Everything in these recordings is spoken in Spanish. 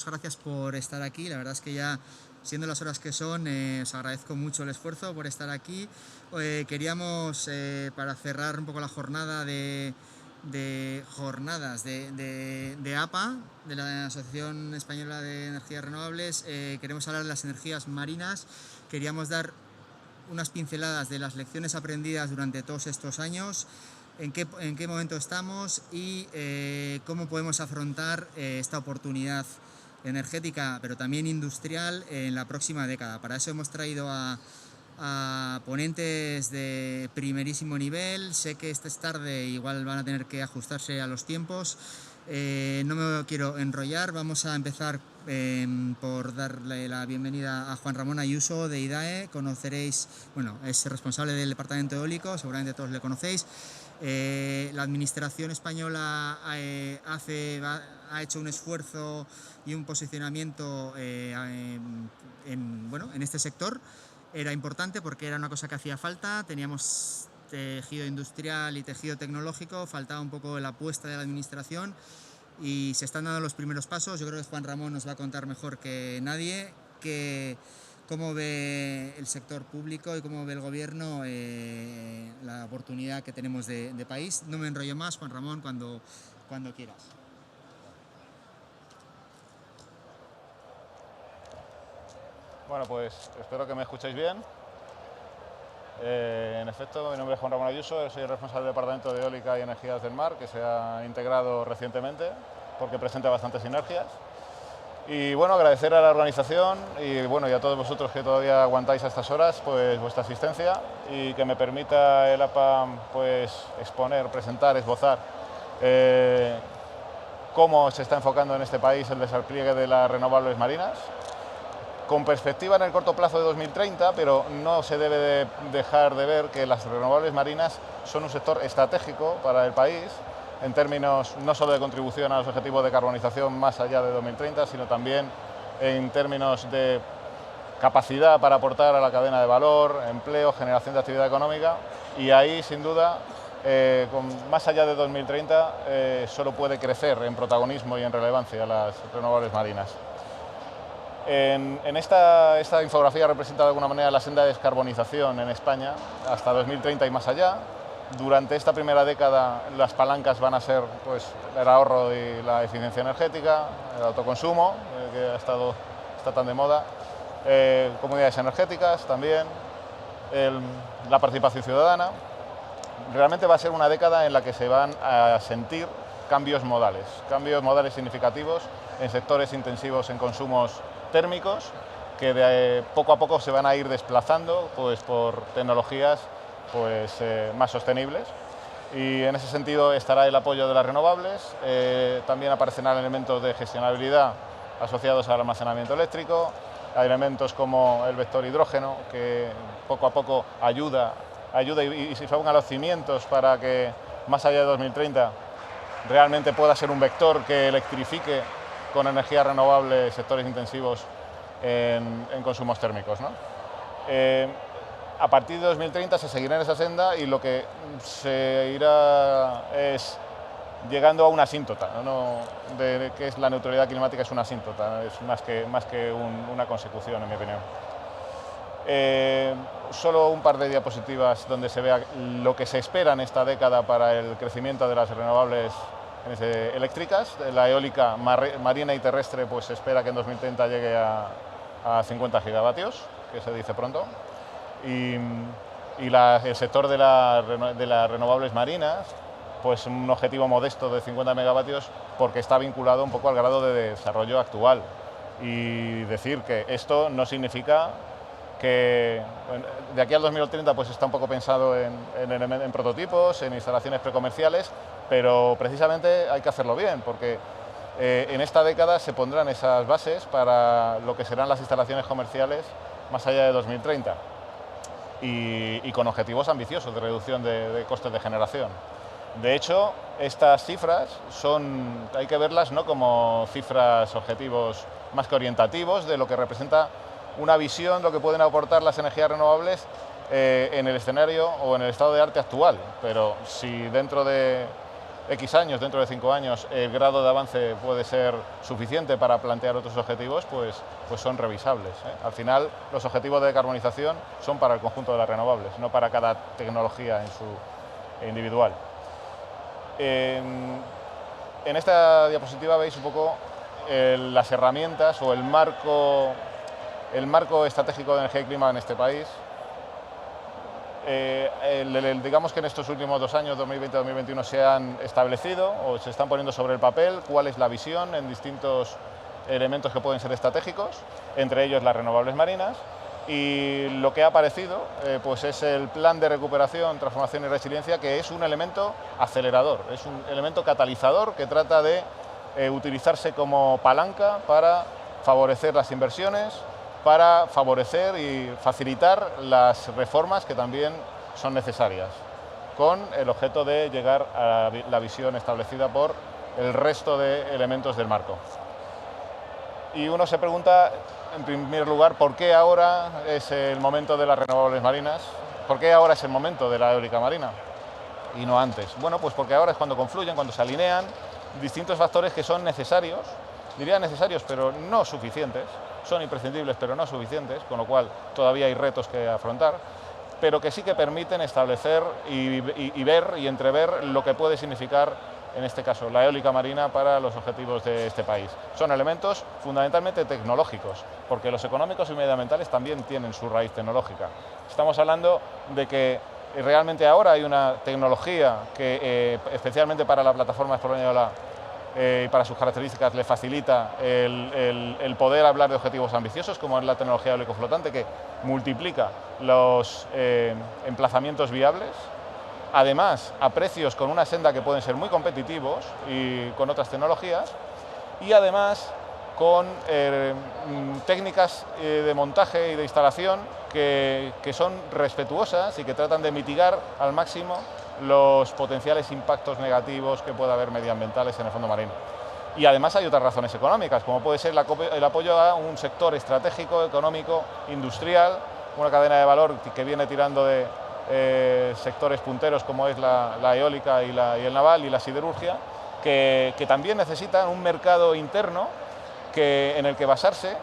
Gracias por estar aquí. La verdad es que ya siendo las horas que son, os agradezco mucho el esfuerzo por estar aquí. Queríamos, para cerrar un poco la jornada de jornadas de APA, de la Asociación Española de Energías Renovables, queremos hablar de las energías marinas. Queríamos dar unas pinceladas de las lecciones aprendidas durante todos estos años, en qué momento estamos y cómo podemos afrontar esta oportunidad energética, pero también industrial en la próxima década. Para eso hemos traído a ponentes de primerísimo nivel. Sé que esta es tarde, igual van a tener que ajustarse a los tiempos. No me quiero enrollar, vamos a empezar por darle la bienvenida a Juan Ramón Ayuso de IDAE. Conoceréis, bueno, es responsable del departamento eólico, seguramente todos le conocéis. La administración española ha hecho un esfuerzo y un posicionamiento en este sector. Era importante porque era una cosa que hacía falta. Teníamos tejido industrial y tejido tecnológico, faltaba un poco la apuesta de la administración y se están dando los primeros pasos. Yo creo que Juan Ramón nos va a contar mejor que nadie cómo ve el sector público y cómo ve el gobierno la oportunidad que tenemos de país. No me enrollo más, Juan Ramón, cuando quieras. Bueno, pues espero que me escuchéis bien. En efecto, mi nombre es Juan Ramón Ayuso, soy el responsable del Departamento de Eólica y Energías del Mar, que se ha integrado recientemente porque presenta bastantes sinergias. Y bueno, agradecer a la organización y a todos vosotros que todavía aguantáis a estas horas, pues vuestra asistencia y que me permita el APA pues exponer, presentar, esbozar cómo se está enfocando en este país el despliegue de las renovables marinas, con perspectiva en el corto plazo de 2030, pero no se debe de dejar de ver que las renovables marinas son un sector estratégico para el país, en términos no solo de contribución a los objetivos de carbonización más allá de 2030, sino también en términos de capacidad para aportar a la cadena de valor, empleo, generación de actividad económica, y ahí, sin duda, más allá de 2030, solo puede crecer en protagonismo y en relevancia las renovables marinas. Esta infografía representa de alguna manera la senda de descarbonización en España hasta 2030 y más allá. Durante esta primera década las palancas van a ser pues, el ahorro y la eficiencia energética, el autoconsumo, que está tan de moda, comunidades energéticas también, la participación ciudadana. Realmente va a ser una década en la que se van a sentir cambios modales significativos en sectores intensivos en consumos térmicos, que poco a poco se van a ir desplazando pues, por tecnologías pues, más sostenibles, y en ese sentido estará el apoyo de las renovables. También aparecerán elementos de gestionabilidad asociados al almacenamiento eléctrico, hay elementos como el vector hidrógeno, que poco a poco ayuda y se pongan los cimientos para que más allá de 2030 realmente pueda ser un vector que electrifique con energía renovable sectores intensivos en consumos térmicos, ¿no? A partir de 2030 se seguirá en esa senda y lo que se irá es llegando a una asíntota, ¿no? De que es la neutralidad climática, es una asíntota, es más que una consecución, en mi opinión. Solo un par de diapositivas donde se vea lo que se espera en esta década para el crecimiento de las renovables eléctricas. La eólica marina y terrestre pues se espera que en 2030 llegue a 50 gigavatios, que se dice pronto. Y el sector de las renovables marinas, pues un objetivo modesto de 50 megavatios, porque está vinculado un poco al grado de desarrollo actual. Y decir que esto no significa que de aquí al 2030 pues está un poco pensado en prototipos, en instalaciones precomerciales, pero precisamente hay que hacerlo bien, porque en esta década se pondrán esas bases para lo que serán las instalaciones comerciales más allá de 2030 y con objetivos ambiciosos de reducción de costes de generación. De hecho, estas cifras hay que verlas no como cifras objetivos más que orientativos de lo que representa una visión, lo que pueden aportar las energías renovables en el escenario o en el estado de arte actual, pero si dentro de X años, dentro de 5 años, el grado de avance puede ser suficiente para plantear otros objetivos, pues son revisables, ¿eh? Al final, los objetivos de decarbonización son para el conjunto de las renovables, no para cada tecnología en su individual. En esta diapositiva veis un poco las herramientas o el marco estratégico de energía y clima en este país. Digamos que en estos últimos 2 años, 2020-2021, se han establecido o se están poniendo sobre el papel cuál es la visión en distintos elementos que pueden ser estratégicos, entre ellos las renovables marinas, y lo que ha aparecido pues es el plan de recuperación, transformación y resiliencia, que es un elemento acelerador, es un elemento catalizador que trata de utilizarse como palanca para favorecer las inversiones, para favorecer y facilitar las reformas que también son necesarias, con el objeto de llegar a la visión establecida por el resto de elementos del marco. Y uno se pregunta, en primer lugar, ¿por qué ahora es el momento de las renovables marinas? ¿Por qué ahora es el momento de la eólica marina y no antes? Bueno, pues porque ahora es cuando confluyen, cuando se alinean distintos factores que son necesarios, diría necesarios pero no suficientes, son imprescindibles pero no suficientes, con lo cual todavía hay retos que afrontar, pero que sí que permiten establecer y ver y entrever lo que puede significar, en este caso, la eólica marina para los objetivos de este país. Son elementos fundamentalmente tecnológicos, porque los económicos y medioambientales también tienen su raíz tecnológica. Estamos hablando de que realmente ahora hay una tecnología que, especialmente para la plataforma española, y para sus características, le facilita el poder hablar de objetivos ambiciosos, como es la tecnología eólico flotante, que multiplica los emplazamientos viables, además a precios con una senda que pueden ser muy competitivos y con otras tecnologías, y además con técnicas de montaje y de instalación que son respetuosas y que tratan de mitigar al máximo los potenciales impactos negativos que pueda haber medioambientales en el fondo marino. Y además hay otras razones económicas, como puede ser el apoyo a un sector estratégico, económico, industrial, una cadena de valor que viene tirando de sectores punteros como es la eólica y el naval y la siderurgia, que también necesitan un mercado interno en el que basarse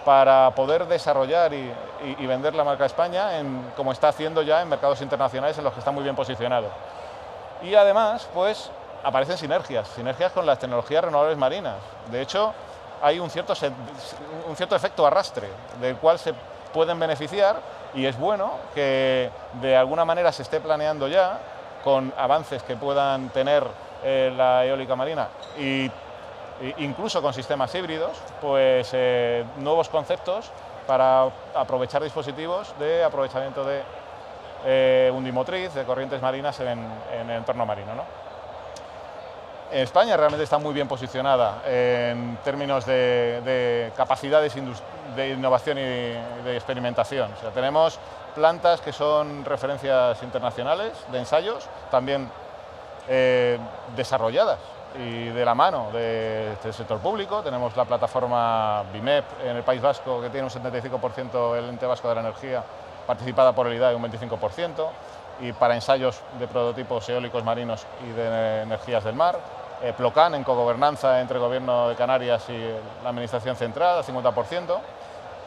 para poder desarrollar y vender la marca España, como está haciendo ya en mercados internacionales en los que está muy bien posicionado. Y además, pues, aparecen sinergias con las tecnologías renovables marinas. De hecho, hay un cierto efecto arrastre del cual se pueden beneficiar, y es bueno que de alguna manera se esté planeando ya, con avances que puedan tener la eólica marina incluso con sistemas híbridos, pues nuevos conceptos para aprovechar dispositivos de aprovechamiento de undimotriz, de corrientes marinas en el entorno marino, ¿no? España realmente está muy bien posicionada en términos de capacidades de innovación y de experimentación. O sea, tenemos plantas que son referencias internacionales de ensayos, también desarrolladas y de la mano del sector público. Tenemos la plataforma BIMEP en el País Vasco, que tiene un 75% el ente vasco de la energía, participada por el IDAE un 25%, y para ensayos de prototipos eólicos marinos y de energías del mar. Plocan, en cogobernanza entre el Gobierno de Canarias y la Administración Central, al 50%,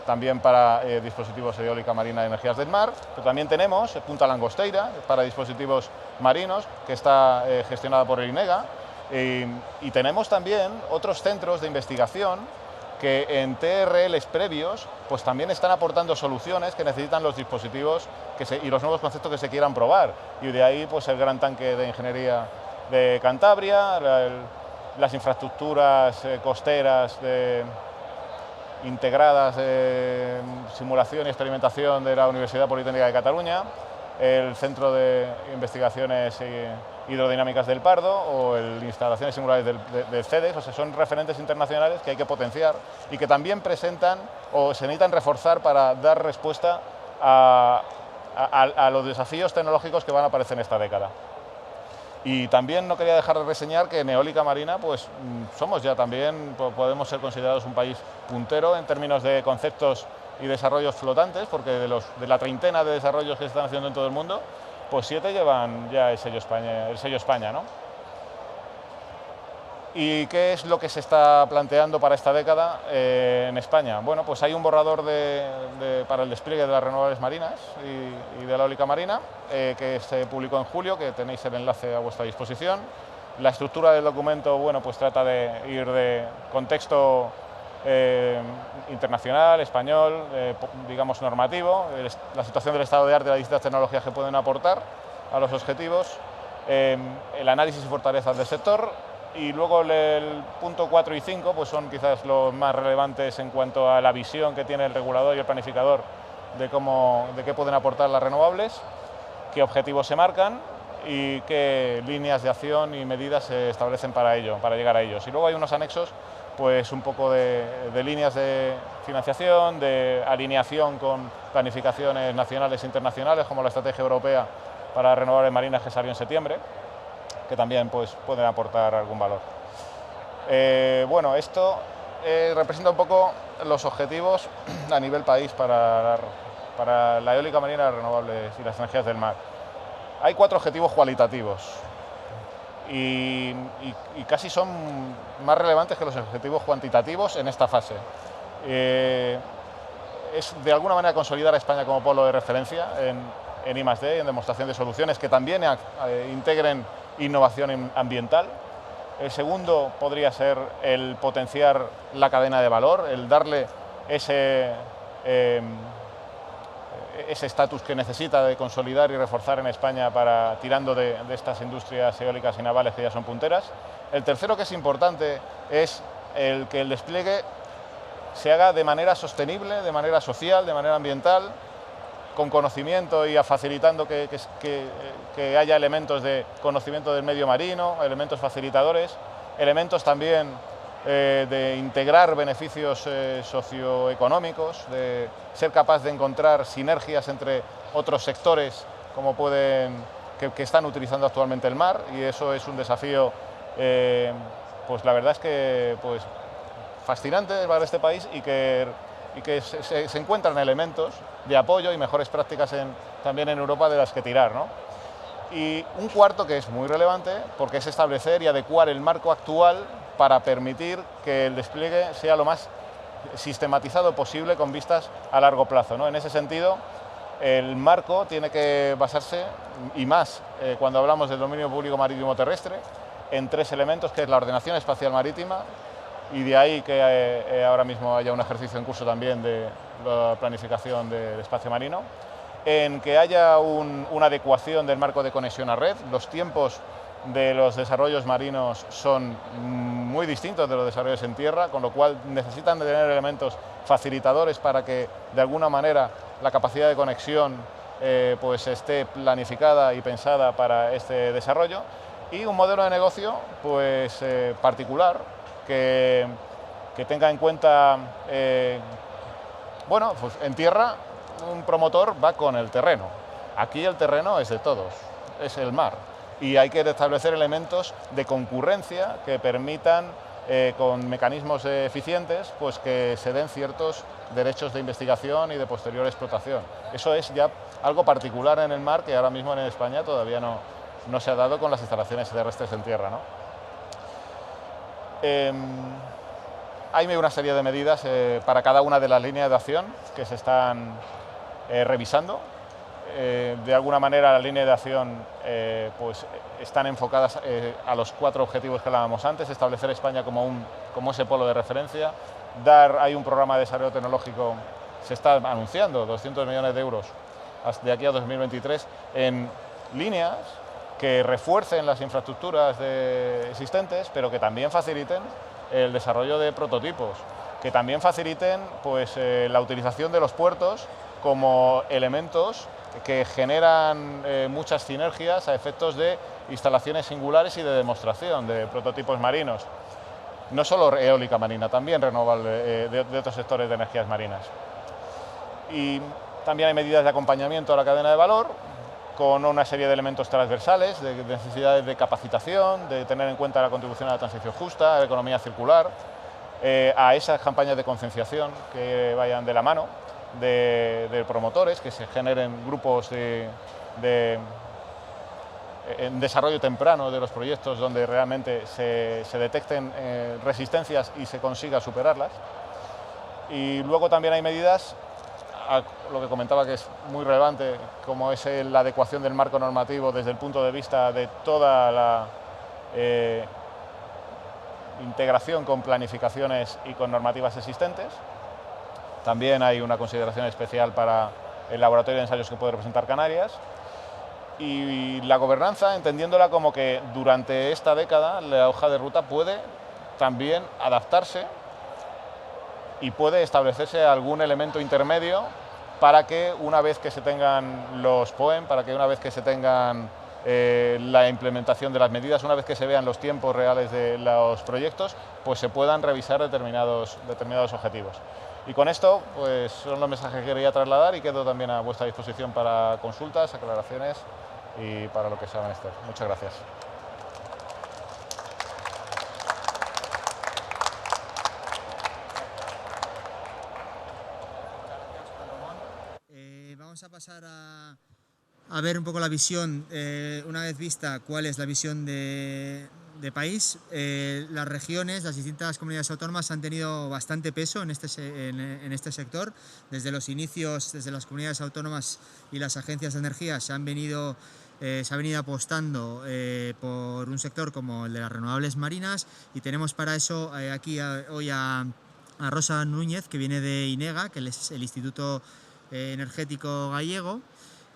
también para dispositivos de eólica marina y energías del mar. Pero también tenemos Punta Langosteira, para dispositivos marinos, que está gestionada por el INEGA. Y tenemos también otros centros de investigación que en TRLs previos pues también están aportando soluciones que necesitan los dispositivos y los nuevos conceptos que se quieran probar. Y de ahí pues el Gran Tanque de Ingeniería de Cantabria, las infraestructuras costeras integradas de simulación y experimentación de la Universidad Politécnica de Cataluña, el Centro de Investigaciones Hidrodinámicas del Pardo o instalaciones singulares del CEDES. O sea, son referentes internacionales que hay que potenciar y que también presentan o se necesitan reforzar para dar respuesta a los desafíos tecnológicos que van a aparecer en esta década. Y también no quería dejar de reseñar que en eólica marina pues somos ya también, podemos ser considerados un país puntero en términos de conceptos y desarrollos flotantes, porque de la treintena de desarrollos que se están haciendo en todo el mundo, pues 7 llevan ya el sello España, ¿no? ¿Y qué es lo que se está planteando para esta década en España? Bueno, pues hay un borrador para el despliegue de las renovables marinas y de la eólica marina que se publicó en julio, que tenéis el enlace a vuestra disposición. La estructura del documento, bueno, pues trata de ir de contexto internacional, español, digamos normativo, la situación del estado de arte y las distintas tecnologías que pueden aportar a los objetivos, el análisis y fortalezas del sector. Y luego el punto 4 y 5 pues son quizás los más relevantes en cuanto a la visión que tiene el regulador y el planificador de qué pueden aportar las renovables, qué objetivos se marcan y qué líneas de acción y medidas se establecen para ello, para llegar a ellos. Y luego hay unos anexos, pues un poco de líneas de financiación, de alineación con planificaciones nacionales e internacionales, como la Estrategia Europea para Renovables Marinas que salió en septiembre, que también pues, pueden aportar algún valor. Bueno, esto representa un poco los objetivos a nivel país para la eólica marina, las renovables y las energías del mar. Hay 4 objetivos cualitativos y casi son más relevantes que los objetivos cuantitativos en esta fase. Es de alguna manera consolidar a España como polo de referencia en I+D, en demostración de soluciones que también integren innovación ambiental. El segundo podría ser el potenciar la cadena de valor, el darle ese estatus que necesita de consolidar y reforzar en España tirando de estas industrias eólicas y navales que ya son punteras. El tercero, que es importante, es que el despliegue se haga de manera sostenible, de manera social, de manera ambiental, con conocimiento y facilitando que haya elementos de conocimiento del medio marino, elementos facilitadores, elementos también de integrar beneficios socioeconómicos, de ser capaz de encontrar sinergias entre otros sectores como que están utilizando actualmente el mar, y eso es un desafío, pues la verdad es que pues, fascinante para este país y que se encuentran elementos de apoyo y mejores prácticas también en Europa de las que tirar, ¿no? Y un cuarto que es muy relevante porque es establecer y adecuar el marco actual para permitir que el despliegue sea lo más sistematizado posible con vistas a largo plazo, ¿no? En ese sentido, el marco tiene que basarse, y más cuando hablamos del dominio público marítimo terrestre, en 3 elementos, que es la ordenación espacial marítima, y de ahí que ahora mismo haya un ejercicio en curso también de la planificación del espacio marino, en que haya una adecuación del marco de conexión a red. Los tiempos de los desarrollos marinos son muy distintos de los desarrollos en tierra, con lo cual necesitan de tener elementos facilitadores para que de alguna manera la capacidad de conexión pues esté planificada y pensada para este desarrollo, y un modelo de negocio pues particular que tenga en cuenta, bueno, pues en tierra un promotor va con el terreno. Aquí el terreno es de todos, es el mar. Y hay que establecer elementos de concurrencia que permitan, con mecanismos eficientes, pues que se den ciertos derechos de investigación y de posterior explotación. Eso es ya algo particular en el mar que ahora mismo en España todavía no se ha dado con las instalaciones terrestres en tierra, ¿no? Hay una serie de medidas para cada una de las líneas de acción que se están revisando. De alguna manera las líneas de acción pues están enfocadas a los 4 objetivos que hablábamos antes: establecer España como ese polo de referencia, hay un programa de desarrollo tecnológico, se está anunciando 200 millones de euros de aquí a 2023 en líneas que refuercen las infraestructuras existentes, pero que también faciliten el desarrollo de prototipos, que también faciliten pues, la utilización de los puertos como elementos que generan muchas sinergias a efectos de instalaciones singulares y de demostración de prototipos marinos. No solo eólica marina, también renovable de otros sectores de energías marinas. Y también hay medidas de acompañamiento a la cadena de valor, con una serie de elementos transversales, de necesidades de capacitación, de tener en cuenta la contribución a la transición justa, a la economía circular, a esas campañas de concienciación que vayan de la mano de promotores, que se generen grupos en desarrollo temprano de los proyectos, donde realmente se detecten resistencias y se consiga superarlas. Y luego también hay medidas, lo que comentaba que es muy relevante, como es la adecuación del marco normativo desde el punto de vista de toda la integración con planificaciones y con normativas existentes. También hay una consideración especial para el laboratorio de ensayos que puede representar Canarias. Y la gobernanza, entendiéndola como que durante esta década la hoja de ruta puede también adaptarse y puede establecerse algún elemento intermedio para que una vez que se tengan los POEM, para que una vez que se tengan la implementación de las medidas, una vez que se vean los tiempos reales de los proyectos, pues se puedan revisar determinados objetivos. Y con esto, pues son los mensajes que quería trasladar y quedo también a vuestra disposición para consultas, aclaraciones y para lo que sea menester. Muchas gracias. Vamos a pasar a ver un poco la visión, una vez vista cuál es la visión de país. Las regiones, las distintas comunidades autónomas han tenido bastante peso en este sector. Desde los inicios, desde las comunidades autónomas y las agencias de energía se ha venido apostando por un sector como el de las renovables marinas, y tenemos para eso aquí hoy a Rosa Núñez, que viene de INEGA, que es el Instituto Energético Gallego,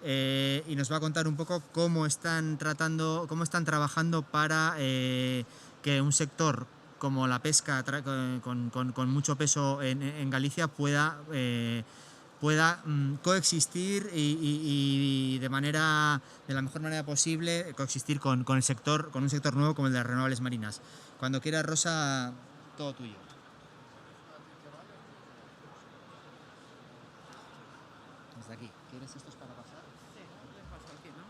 y nos va a contar un poco cómo están trabajando para que un sector como la pesca con mucho peso en Galicia pueda coexistir y de la mejor manera posible coexistir con un sector nuevo como el de las renovables marinas. Cuando quieras, Rosa, todo tuyo. Desde aquí. ¿Quieres estos para pasar? Sí, les paso aquí, ¿no?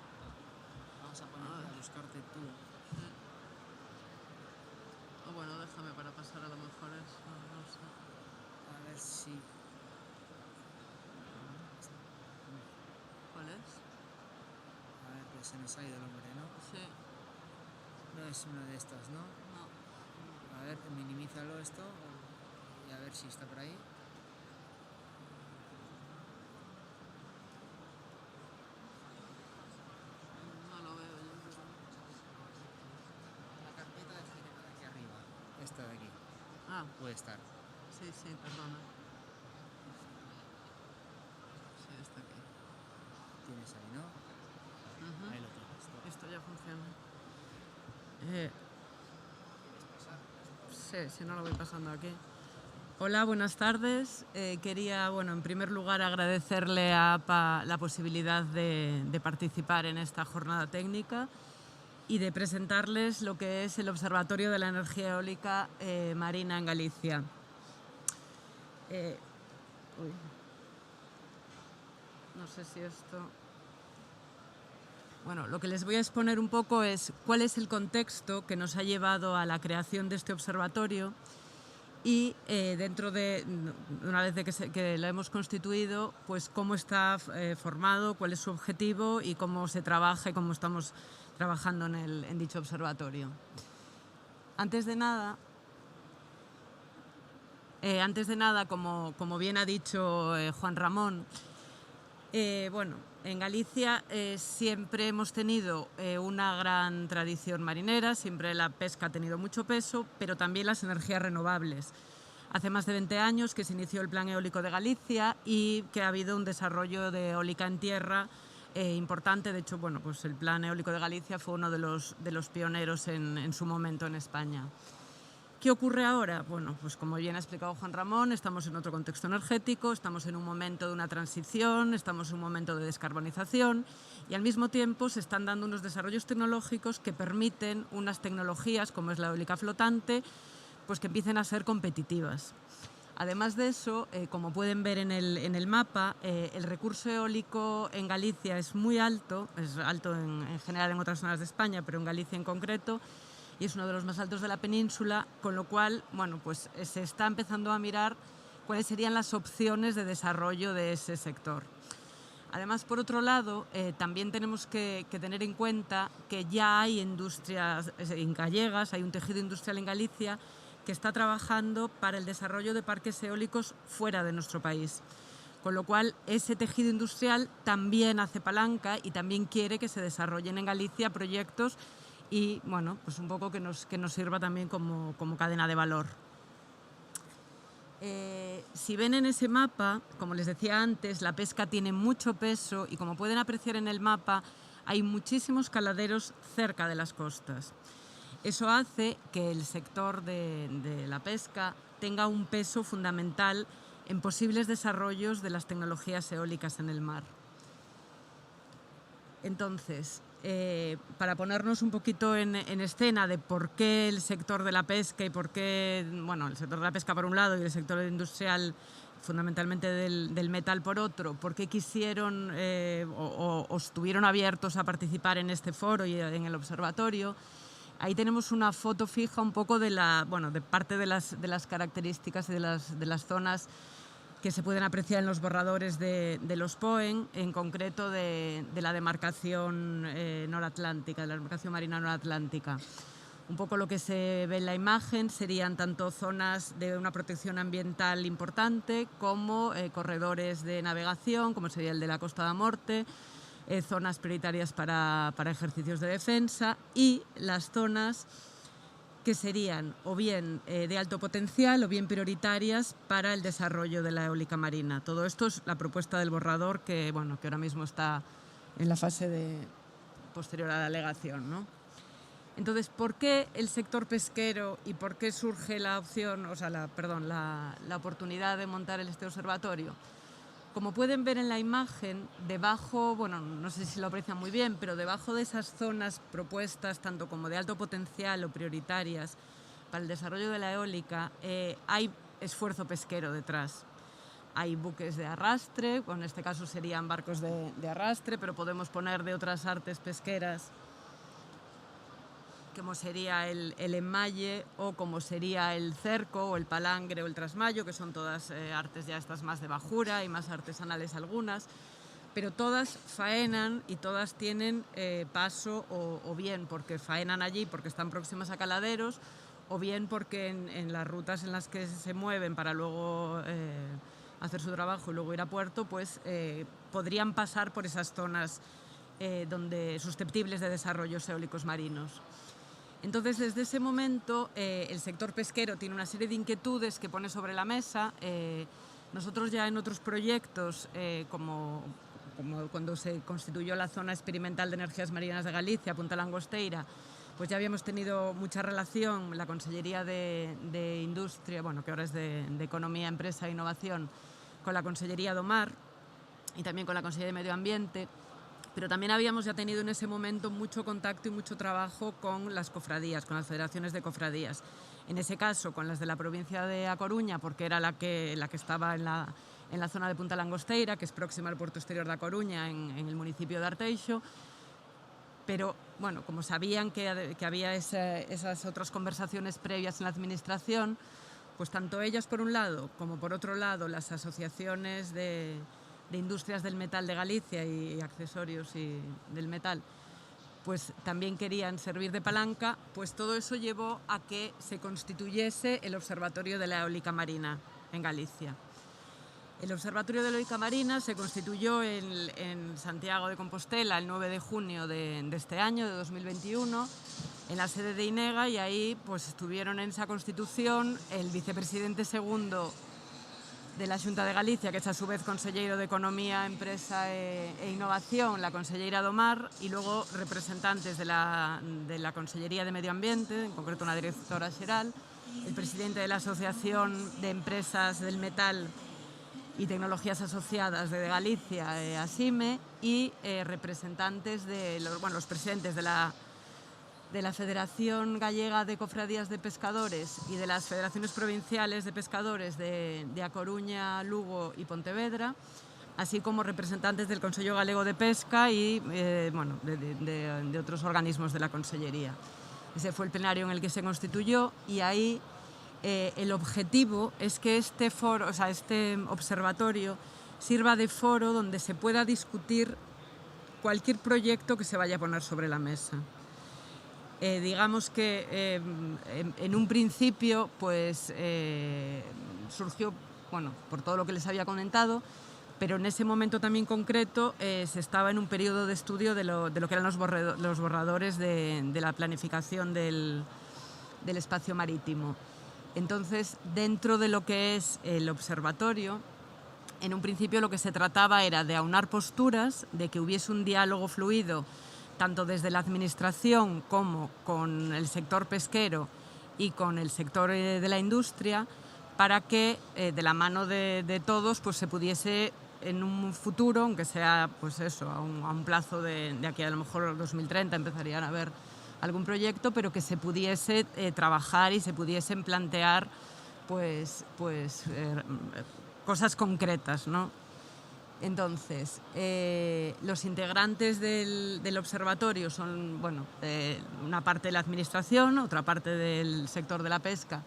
Vamos a poner a buscarte tú. O bueno, déjame para pasar, a lo mejor es... no sé. A ver si... ¿Cuál es? A ver, que se nos ha ido el hombre, ¿no? Sí. No es una de estas, ¿no? No. A ver, minimízalo esto y a ver si está por ahí. No lo veo yo. La carpeta de Ginebra de aquí arriba. Esta de aquí. Ah, Puede estar. sí, perdona. Sí, está aquí. Tienes ahí, ¿no? Ujú. Ahí lo tienes. Esto ya funciona. Sí, si no lo voy pasando aquí. Hola, buenas tardes. Quería, bueno, en primer lugar agradecerle a APA la posibilidad de participar en esta jornada técnica y de presentarles lo que es el Observatorio de la Energía Eólica Marina en Galicia. No sé si esto... Bueno, lo que les voy a exponer un poco es cuál es el contexto que nos ha llevado a la creación de este observatorio y dentro de, una vez que lo hemos constituido, pues cómo está formado, cuál es su objetivo y cómo se trabaja y cómo estamos trabajando en dicho observatorio. Antes de nada, como bien ha dicho Juan Ramón, bueno, en Galicia siempre hemos tenido una gran tradición marinera, siempre la pesca ha tenido mucho peso, pero también las energías renovables. Hace más de 20 años que se inició el Plan Eólico de Galicia y que ha habido un desarrollo de eólica en tierra importante. De hecho, bueno, pues el Plan Eólico de Galicia fue uno de los pioneros en su momento en España. ¿Qué ocurre ahora? Bueno, pues como bien ha explicado Juan Ramón, estamos en otro contexto energético, estamos en un momento de una transición, estamos en un momento de descarbonización y al mismo tiempo se están dando unos desarrollos tecnológicos que permiten unas tecnologías como es la eólica flotante, pues que empiecen a ser competitivas. Además de eso, como pueden ver en el mapa, el recurso eólico en Galicia es muy alto, es alto en general en otras zonas de España, pero en Galicia en concreto, y es uno de los más altos de la península, con lo cual, bueno, pues se está empezando a mirar cuáles serían las opciones de desarrollo de ese sector. Además, por otro lado, también tenemos que tener en cuenta que ya hay industrias en gallegas, hay un tejido industrial en Galicia que está trabajando para el desarrollo de parques eólicos fuera de nuestro país. Con lo cual, ese tejido industrial también hace palanca y también quiere que se desarrollen en Galicia proyectos y, bueno, pues un poco que nos sirva también como cadena de valor. Si ven en ese mapa, como les decía antes, la pesca tiene mucho peso y, como pueden apreciar en el mapa, hay muchísimos caladeros cerca de las costas. Eso hace que el sector de la pesca tenga un peso fundamental en posibles desarrollos de las tecnologías eólicas en el mar. Entonces, para ponernos un poquito en escena de por qué el sector de la pesca y por qué, bueno, el sector de la pesca por un lado y el sector industrial fundamentalmente del metal por otro, por qué quisieron o estuvieron abiertos a participar en este foro y en el observatorio. Ahí tenemos una foto fija un poco de parte de las características y de las zonas que se pueden apreciar en los borradores de los POEN, en concreto de la demarcación noratlántica, de la demarcación marina noratlántica. Un poco lo que se ve en la imagen serían tanto zonas de una protección ambiental importante como corredores de navegación, como sería el de la Costa da Morte, zonas prioritarias para ejercicios de defensa y las zonas que serían o bien de alto potencial o bien prioritarias para el desarrollo de la eólica marina. Todo esto es la propuesta del borrador que ahora mismo está en la fase posterior a la alegación, ¿no? Entonces, ¿por qué el sector pesquero y por qué surge la opción, la oportunidad de montar este observatorio? Como pueden ver en la imagen, debajo, no sé si lo aprecian muy bien, pero debajo de esas zonas propuestas, tanto como de alto potencial o prioritarias para el desarrollo de la eólica, hay esfuerzo pesquero detrás. Hay buques de arrastre, en este caso serían barcos de arrastre, pero podemos poner de otras artes pesqueras, como sería el enmalle o como sería el cerco o el palangre o el trasmayo, que son todas artes ya estas más de bajura y más artesanales algunas, pero todas faenan y todas tienen paso o bien porque faenan allí porque están próximas a caladeros o bien porque en las rutas en las que se mueven para luego hacer su trabajo y luego ir a puerto, pues podrían pasar por esas zonas susceptibles de desarrollos eólicos marinos. Entonces, desde ese momento, el sector pesquero tiene una serie de inquietudes que pone sobre la mesa. Nosotros ya en otros proyectos, como cuando se constituyó la Zona Experimental de Energías Marinas de Galicia, Punta Langosteira, pues ya habíamos tenido mucha relación, la Consellería de Industria, que ahora es de Economía, Empresa e Innovación, con la Consellería do Mar y también con la Consellería de Medio Ambiente. Pero también habíamos ya tenido en ese momento mucho contacto y mucho trabajo con las cofradías, con las federaciones de cofradías. En ese caso, con las de la provincia de A Coruña, porque era la que estaba en la zona de Punta Langosteira, que es próxima al puerto exterior de A Coruña, en el municipio de Arteixo. Pero, como sabían que había esas otras conversaciones previas en la administración, pues tanto ellas por un lado, como por otro lado las asociaciones de industrias del metal de Galicia y accesorios del metal, pues también querían servir de palanca, pues todo eso llevó a que se constituyese el Observatorio de la Eólica Marina en Galicia. El Observatorio de la Eólica Marina se constituyó en Santiago de Compostela el 9 de junio de este año, de 2021, en la sede de INEGA, y ahí pues estuvieron en esa constitución el vicepresidente segundo de la Xunta de Galicia, que es a su vez conselleiro de Economía, Empresa e Innovación, la conselleira do Mar, y luego representantes de la Consellería de Medio Ambiente, en concreto una directora xeral, el presidente de la Asociación de Empresas del Metal y Tecnologías Asociadas de Galicia, ASIME, y representantes los presidentes de la Federación Gallega de Cofradías de Pescadores y de las Federaciones Provinciales de Pescadores de A Coruña, Lugo y Pontevedra, así como representantes del Consello Galego de Pesca y de otros organismos de la Consellería. Ese fue el plenario en el que se constituyó, y ahí el objetivo es que este observatorio sirva de foro donde se pueda discutir cualquier proyecto que se vaya a poner sobre la mesa. Digamos que en un principio pues, surgió, bueno, por todo lo que les había comentado, pero en ese momento también concreto se estaba en un periodo de estudio de lo que eran los borradores de la planificación del espacio marítimo. Entonces, dentro de lo que es el observatorio, en un principio lo que se trataba era de aunar posturas, de que hubiese un diálogo fluido tanto desde la administración como con el sector pesquero y con el sector de la industria, para que de la mano de todos pues, se pudiese en un futuro, aunque sea pues eso, a un plazo de aquí a lo mejor 2030 empezarían a haber algún proyecto, pero que se pudiese trabajar y se pudiesen plantear pues cosas concretas, ¿no? Entonces, los integrantes del observatorio son, bueno, una parte de la administración, otra parte del sector de la pesca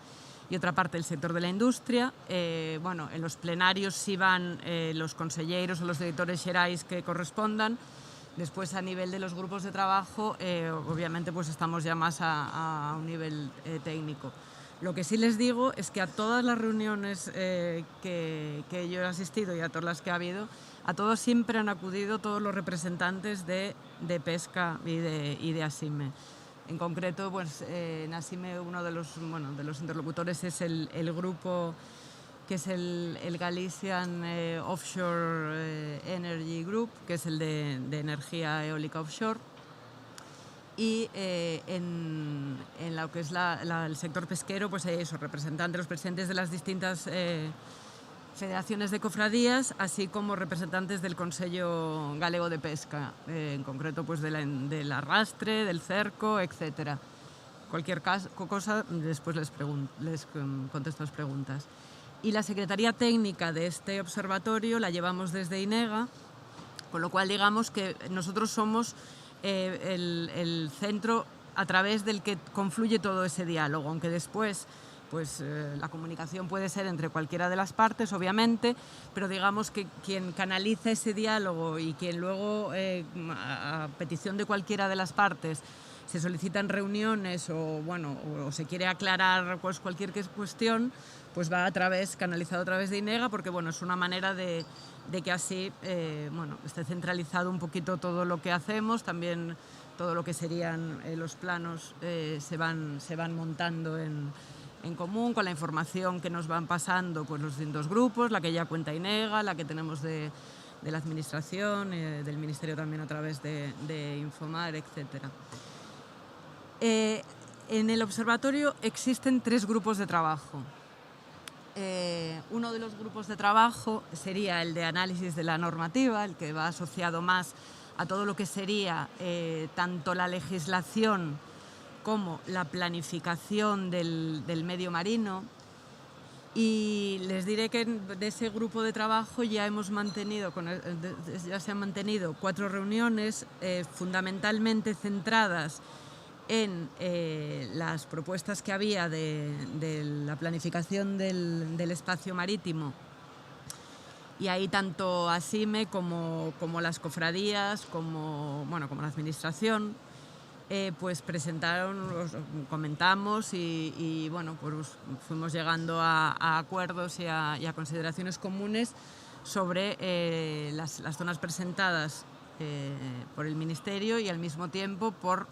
y otra parte del sector de la industria. Bueno, en los plenarios sí van los conselleros o los directores xerais que correspondan. Después, a nivel de los grupos de trabajo, obviamente pues estamos ya más a un nivel técnico. Lo que sí les digo es que a todas las reuniones que yo he asistido y a todas las que ha habido, a todos siempre han acudido todos los representantes de pesca y de ASIME. En concreto, pues, en ASIME uno de los interlocutores es el grupo que es el Galician Offshore Energy Group, que es el de energía eólica offshore. Y en lo que es el sector pesquero, pues hay esos representantes, los presidentes de las distintas federaciones de cofradías, así como representantes del Consello Galego de Pesca, en concreto pues del arrastre, del cerco, etc. Cualquier cosa, después les contesto las preguntas. Y la Secretaría Técnica de este observatorio la llevamos desde INEGA, con lo cual digamos que nosotros somos el centro a través del que confluye todo ese diálogo, aunque después pues, la comunicación puede ser entre cualquiera de las partes, obviamente, pero digamos que quien canaliza ese diálogo y quien luego, a petición de cualquiera de las partes, se solicitan reuniones o se quiere aclarar pues, cualquier cuestión, pues va canalizado a través de INEGA, porque bueno, es una manera de que así esté centralizado un poquito todo lo que hacemos, también todo lo que serían los planos se van montando en común, con la información que nos van pasando pues, los distintos grupos, la que ya cuenta INEGA, la que tenemos de la administración, del Ministerio también a través de Infomar, etc. En el observatorio existen 3 grupos de trabajo. Uno de los grupos de trabajo sería el de análisis de la normativa, el que va asociado más a todo lo que sería tanto la legislación como la planificación del medio marino. Y les diré que de ese grupo de trabajo ya se han mantenido 4 reuniones fundamentalmente centradas en las propuestas que había de la planificación del espacio marítimo, y ahí tanto ASIME como las cofradías, como la administración, pues presentaron, comentamos y pues fuimos llegando a acuerdos y a consideraciones comunes sobre las zonas presentadas por el Ministerio y al mismo tiempo por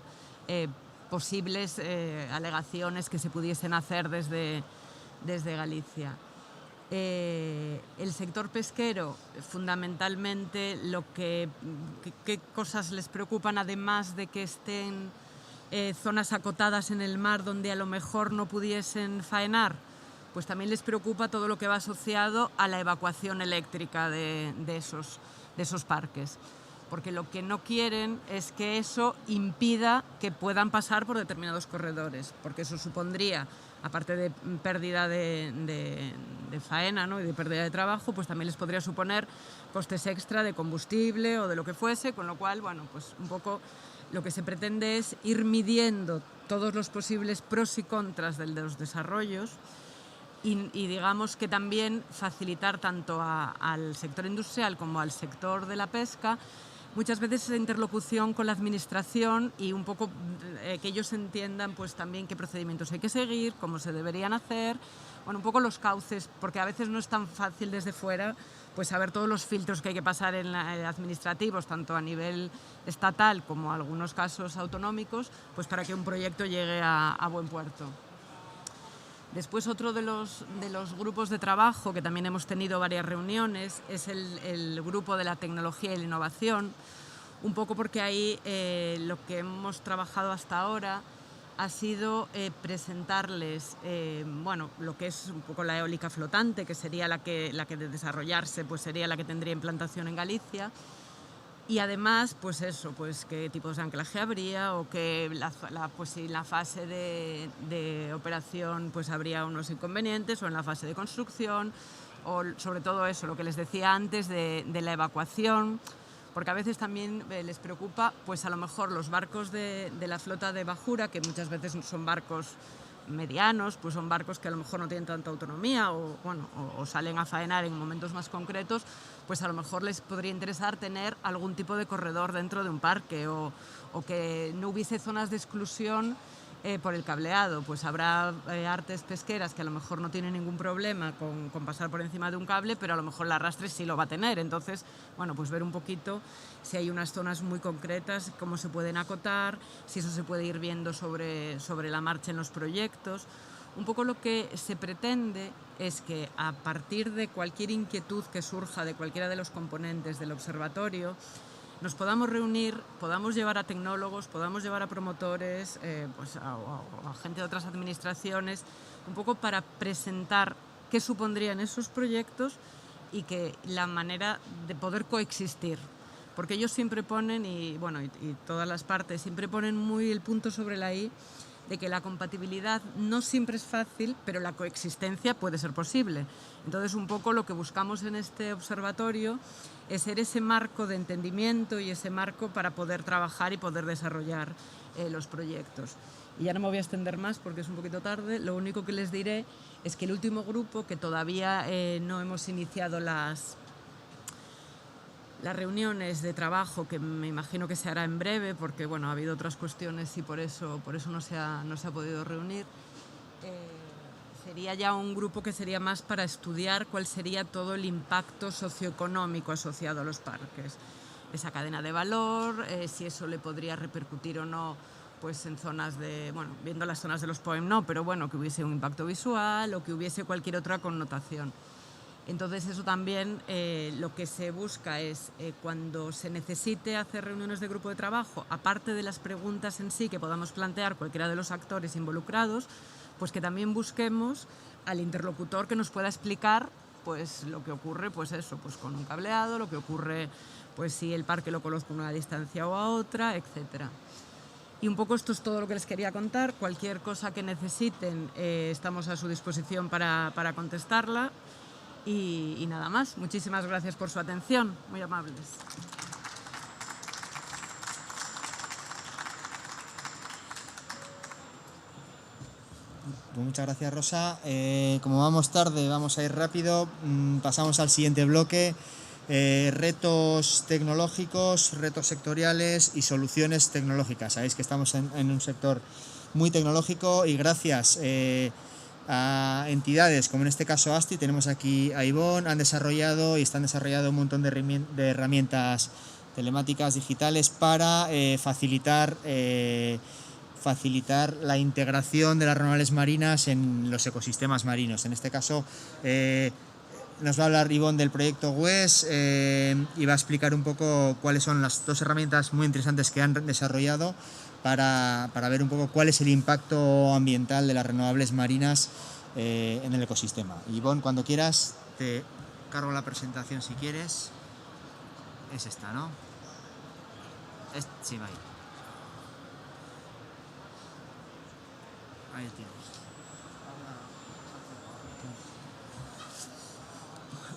posibles alegaciones que se pudiesen hacer desde Galicia. El sector pesquero, fundamentalmente, qué cosas les preocupan, además de que estén zonas acotadas en el mar donde a lo mejor no pudiesen faenar, pues también les preocupa todo lo que va asociado a la evacuación eléctrica de esos parques. Porque lo que no quieren es que eso impida que puedan pasar por determinados corredores, porque eso supondría, aparte de pérdida de faena, ¿no?, y de pérdida de trabajo, pues también les podría suponer costes extra de combustible o de lo que fuese, con lo cual, pues un poco lo que se pretende es ir midiendo todos los posibles pros y contras de los desarrollos y digamos que también facilitar tanto al sector industrial como al sector de la pesca muchas veces esa interlocución con la administración y un poco que ellos entiendan pues también qué procedimientos hay que seguir, cómo se deberían hacer, bueno, un poco los cauces, porque a veces no es tan fácil desde fuera pues saber todos los filtros que hay que pasar en administrativos, tanto a nivel estatal como en algunos casos autonómicos, pues para que un proyecto llegue a buen puerto. Después otro de los grupos de trabajo, que también hemos tenido varias reuniones, es el grupo de la tecnología y la innovación, un poco porque ahí lo que hemos trabajado hasta ahora ha sido presentarles bueno, lo que es un poco la eólica flotante, que sería la que de desarrollarse pues sería la que tendría implantación en Galicia. Y además, pues eso, pues qué tipos de anclaje habría o que pues si en la fase de operación pues habría unos inconvenientes o en la fase de construcción o sobre todo eso, lo que les decía antes de la evacuación, porque a veces también les preocupa pues a lo mejor los barcos de la flota de bajura, que muchas veces son barcos medianos, pues son barcos que a lo mejor no tienen tanta autonomía o, bueno, o salen a faenar en momentos más concretos, pues a lo mejor les podría interesar tener algún tipo de corredor dentro de un parque o que no hubiese zonas de exclusión por el cableado. Pues habrá artes pesqueras que a lo mejor no tienen ningún problema con pasar por encima de un cable, pero a lo mejor el arrastre sí lo va a tener. Entonces, bueno, pues ver un poquito si hay unas zonas muy concretas, cómo se pueden acotar, si eso se puede ir viendo sobre la marcha en los proyectos. Un poco lo que se pretende es que a partir de cualquier inquietud que surja de cualquiera de los componentes del observatorio, nos podamos reunir, podamos llevar a tecnólogos, podamos llevar a promotores, pues a gente de otras administraciones, un poco para presentar qué supondrían esos proyectos y que la manera de poder coexistir. Porque ellos siempre ponen, y todas las partes siempre ponen muy el punto sobre la i, de que la compatibilidad no siempre es fácil, pero la coexistencia puede ser posible. Entonces, un poco lo que buscamos en este observatorio es ser ese marco de entendimiento y ese marco para poder trabajar y poder desarrollar los proyectos. Y ya no me voy a extender más porque es un poquito tarde. Lo único que les diré es que el último grupo, que todavía no hemos iniciado las reuniones de trabajo, que me imagino que se hará en breve, porque bueno, ha habido otras cuestiones y por eso no se ha podido reunir, sería ya un grupo que sería más para estudiar cuál sería todo el impacto socioeconómico asociado a los parques. Esa cadena de valor, si eso le podría repercutir o no pues en zonas de, bueno, viendo las zonas de los POEM no, pero bueno, que hubiese un impacto visual o que hubiese cualquier otra connotación. Entonces eso también lo que se busca es cuando se necesite hacer reuniones de grupo de trabajo, aparte de las preguntas en sí que podamos plantear cualquiera de los actores involucrados, pues que también busquemos al interlocutor que nos pueda explicar pues lo que ocurre pues eso, pues con un cableado, lo que ocurre pues si el parque lo coloco a una distancia o a otra, etcétera. Y un poco esto es todo lo que les quería contar. Cualquier cosa que necesiten estamos a su disposición para contestarla. Y nada más. Muchísimas gracias por su atención. Muy amables. Pues muchas gracias, Rosa. Como vamos tarde, vamos a ir rápido. Pasamos al siguiente bloque. Retos tecnológicos, retos sectoriales y soluciones tecnológicas. Sabéis que estamos en un sector muy tecnológico y gracias a entidades como en este caso ASTI, tenemos aquí a Ivonne, han desarrollado y están desarrollando un montón de herramientas telemáticas digitales para facilitar la integración de las renovables marinas en los ecosistemas marinos. En este caso nos va a hablar Ivonne del proyecto WES y va a explicar un poco cuáles son las dos herramientas muy interesantes que han desarrollado para ver un poco cuál es el impacto ambiental de las renovables marinas en el ecosistema. Ivonne, cuando quieras, te cargo la presentación si quieres. Es esta, ¿no? Sí, va ahí. Ahí tienes.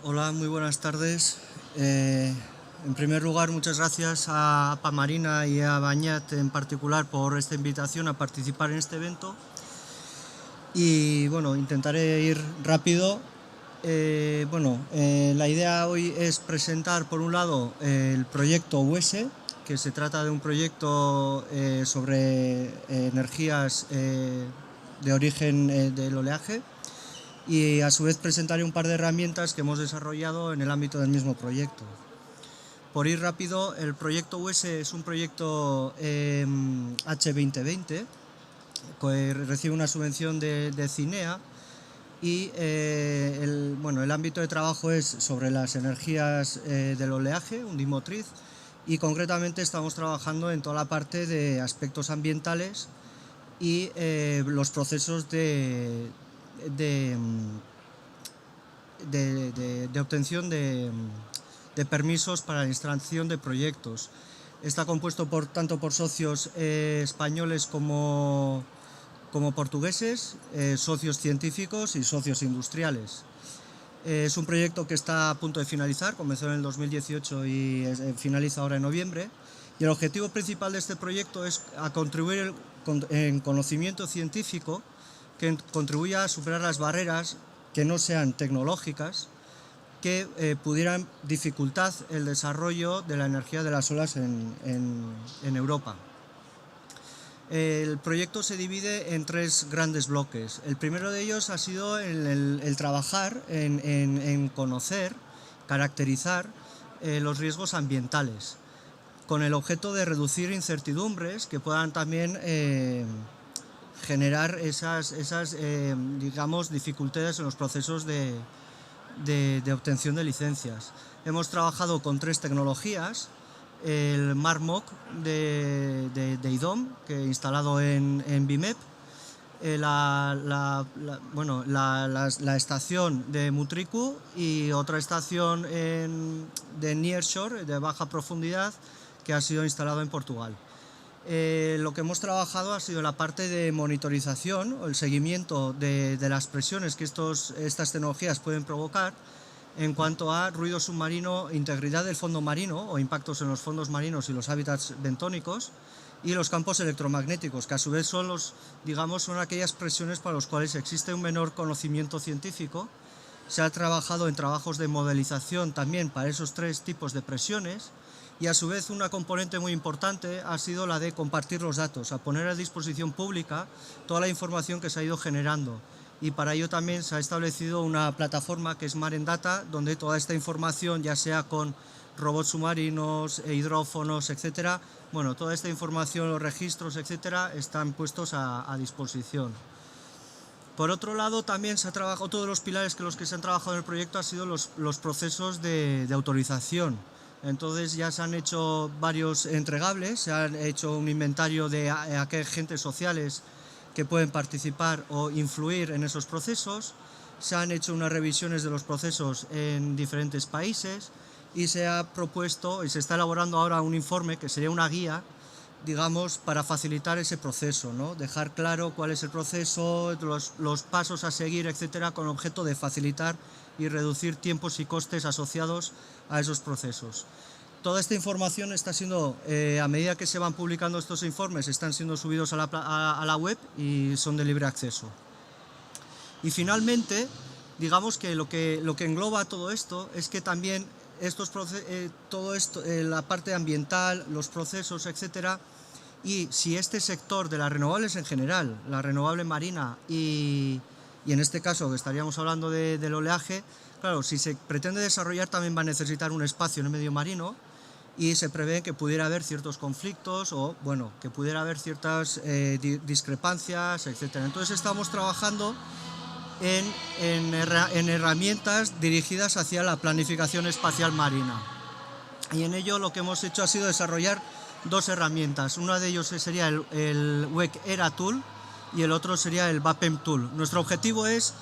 Hola, muy buenas tardes. En primer lugar, muchas gracias a Pamarina y a Bañat en particular por esta invitación a participar en este evento. Y bueno, intentaré ir rápido. La idea hoy es presentar por un lado el proyecto UESE, que se trata de un proyecto sobre energías de origen del oleaje, y a su vez presentaré un par de herramientas que hemos desarrollado en el ámbito del mismo proyecto. Por ir rápido, el proyecto UESE es un proyecto H2020 que recibe una subvención de CINEA, y el ámbito de trabajo es sobre las energías del oleaje, undimotriz, y concretamente estamos trabajando en toda la parte de aspectos ambientales y los procesos de obtención de permisos para la instalación de proyectos. Está compuesto tanto por socios españoles como portugueses, socios científicos y socios industriales. Es un proyecto que está a punto de finalizar, comenzó en el 2018 y finaliza ahora en noviembre. Y el objetivo principal de este proyecto es contribuir en conocimiento científico que contribuya a superar las barreras que no sean tecnológicas, que pudieran dificultar el desarrollo de la energía de las olas en Europa. El proyecto se divide en 3 grandes bloques. El primero de ellos ha sido el trabajar en conocer, caracterizar los riesgos ambientales, con el objeto de reducir incertidumbres que puedan también generar esas dificultades en los procesos de obtención de licencias. Hemos trabajado con 3 tecnologías: el MARMOC de IDOM, que instalado en BIMEP, la estación de Mutriku y otra estación de Nearshore, de baja profundidad, que ha sido instalado en Portugal. Lo que hemos trabajado ha sido la parte de monitorización o el seguimiento de las presiones que estas tecnologías pueden provocar en cuanto a ruido submarino, integridad del fondo marino o impactos en los fondos marinos y los hábitats bentónicos, y los campos electromagnéticos, que a su vez son aquellas presiones para las cuales existe un menor conocimiento científico. Se ha trabajado en trabajos de modelización también para esos 3 tipos de presiones, y a su vez una componente muy importante ha sido la de compartir los datos, a poner a disposición pública toda la información que se ha ido generando. Y para ello también se ha establecido una plataforma que es Marendata, donde toda esta información, ya sea con robots submarinos, hidrófonos, etcétera, toda esta información, los registros, etcétera, están puestos a disposición. Por otro lado, también se ha trabajado, otro de los pilares que se han trabajado en el proyecto ha sido los procesos de autorización. Entonces ya se han hecho varios entregables, se han hecho un inventario de agentes sociales que pueden participar o influir en esos procesos. Se han hecho unas revisiones de los procesos en diferentes países y se ha propuesto y se está elaborando ahora un informe que sería una guía, para facilitar ese proceso, ¿no? Dejar claro cuál es el proceso, los pasos a seguir, etcétera, con objeto de facilitar y reducir tiempos y costes asociados a esos procesos. Toda esta información está siendo, a medida que se van publicando estos informes, están siendo subidos a la web y son de libre acceso. Y finalmente, que lo que engloba todo esto es que también todo esto, la parte ambiental, los procesos, etcétera, y si este sector de las renovables en general, la renovable marina y en este caso que estaríamos hablando del oleaje, claro, si se pretende desarrollar también va a necesitar un espacio en el medio marino, y se prevé que pudiera haber ciertos conflictos o que pudiera haber ciertas discrepancias, etcétera. Entonces estamos trabajando en herramientas dirigidas hacia la planificación espacial marina, y en ello lo que hemos hecho ha sido desarrollar 2 herramientas. Una de ellos sería el WEC ERA Tool y el otro sería el VAPEM Tool. Nuestro objetivo es,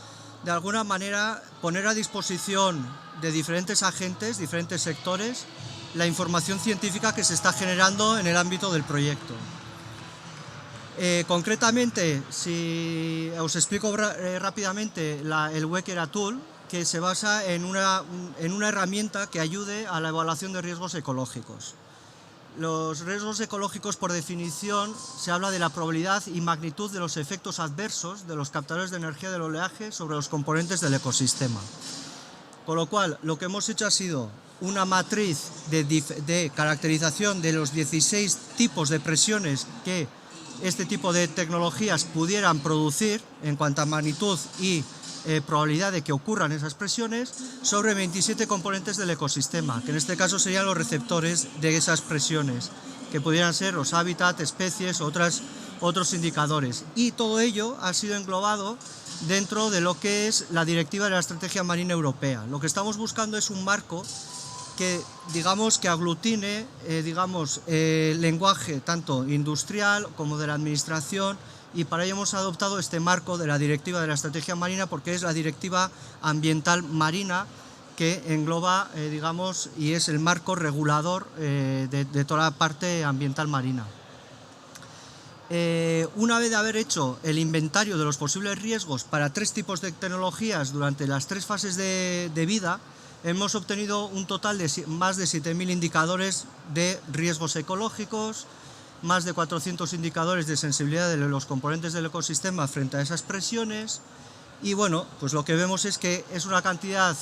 de alguna manera, poner a disposición de diferentes agentes, diferentes sectores, la información científica que se está generando en el ámbito del proyecto. Concretamente, si os explico rápidamente el WEC ERA Tool, que se basa en una herramienta que ayude a la evaluación de riesgos ecológicos. Los riesgos ecológicos, por definición, se habla de la probabilidad y magnitud de los efectos adversos de los captadores de energía del oleaje sobre los componentes del ecosistema. Con lo cual, lo que hemos hecho ha sido una matriz de caracterización de los 16 tipos de presiones que este tipo de tecnologías pudieran producir en cuanto a magnitud y probabilidad de que ocurran esas presiones sobre 27 componentes del ecosistema, que en este caso serían los receptores de esas presiones, que pudieran ser los hábitats, especies, otros indicadores. Y todo ello ha sido englobado dentro de lo que es la Directiva de la Estrategia Marina Europea. Lo que estamos buscando es un marco que, digamos, que aglutine lenguaje tanto industrial como de la administración, y para ello hemos adoptado este marco de la Directiva de la Estrategia Marina, porque es la Directiva Ambiental Marina que engloba, y es el marco regulador de toda la parte ambiental marina. Una vez de haber hecho el inventario de los posibles riesgos para 3 tipos de tecnologías durante las 3 fases de vida, hemos obtenido un total de más de 7.000 indicadores de riesgos ecológicos, más de 400 indicadores de sensibilidad de los componentes del ecosistema frente a esas presiones. Y bueno, pues lo que vemos es que es una cantidad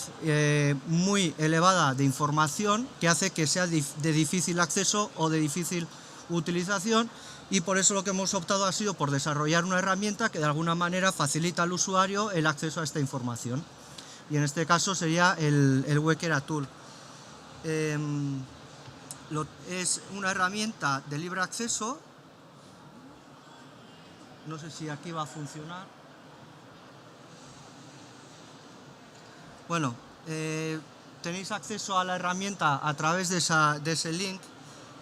muy elevada de información que hace que sea de difícil acceso o de difícil utilización, y por eso lo que hemos optado ha sido por desarrollar una herramienta que de alguna manera facilita al usuario el acceso a esta información. Y en este caso sería el Wecker Tool. Es una herramienta de libre acceso. No sé si aquí va a funcionar. Bueno, tenéis acceso a la herramienta a través de ese link.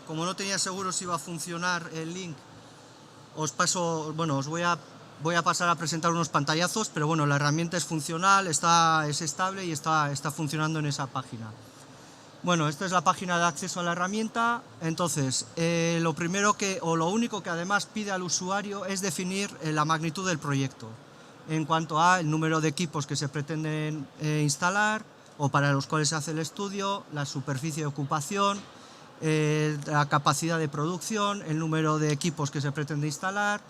Como no tenía seguro si iba a funcionar el link, os voy a pasar a presentar unos pantallazos, pero bueno, la herramienta es funcional, es estable y está funcionando en esa página. Bueno, esta es la página de acceso a la herramienta. Entonces, lo único que además pide al usuario es definir la magnitud del proyecto en cuanto a el número de equipos que se pretenden instalar o para los cuales se hace el estudio, la superficie de ocupación, la capacidad de producción, el número de equipos que se pretende instalar,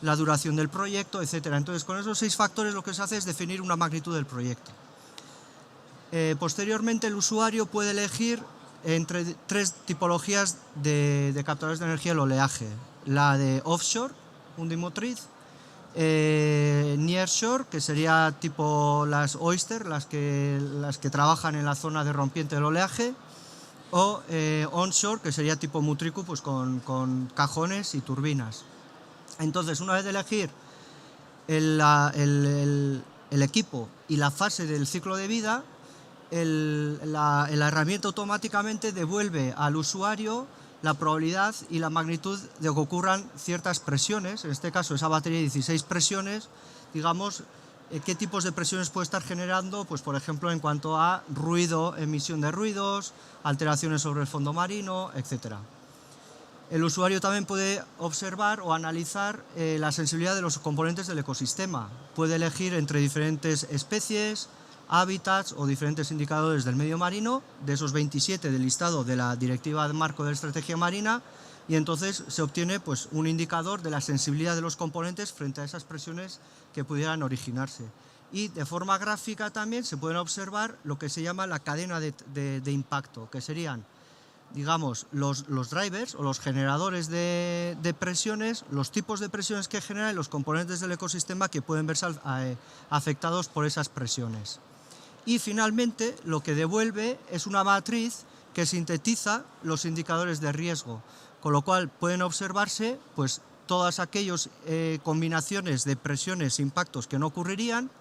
la duración del proyecto, etc. Entonces, con esos 6 factores lo que se hace es definir una magnitud del proyecto. Posteriormente, el usuario puede elegir entre 3 tipologías de captadores de energía del oleaje: la de offshore, undimotriz, nearshore, que sería tipo las oyster, las que trabajan en la zona de rompiente del oleaje, o onshore, que sería tipo mutricu, pues con cajones y turbinas. Entonces, una vez de elegir el equipo y la fase del ciclo de vida, la herramienta automáticamente devuelve al usuario la probabilidad y la magnitud de que ocurran ciertas presiones. En este caso, esa batería de 16 presiones, qué tipos de presiones puede estar generando, pues por ejemplo en cuanto a ruido, emisión de ruidos, alteraciones sobre el fondo marino, etc. El usuario también puede observar o analizar la sensibilidad de los componentes del ecosistema. Puede elegir entre diferentes especies, hábitats o diferentes indicadores del medio marino, de esos 27 del listado de la Directiva Marco de la Estrategia Marina, y entonces se obtiene pues un indicador de la sensibilidad de los componentes frente a esas presiones que pudieran originarse. Y de forma gráfica también se pueden observar lo que se llama la cadena de impacto, que serían, los drivers o los generadores de presiones, los tipos de presiones que generan y los componentes del ecosistema que pueden verse afectados por esas presiones. Y finalmente lo que devuelve es una matriz que sintetiza los indicadores de riesgo, con lo cual pueden observarse pues todas aquellas combinaciones de presiones e impactos que no ocurrirían.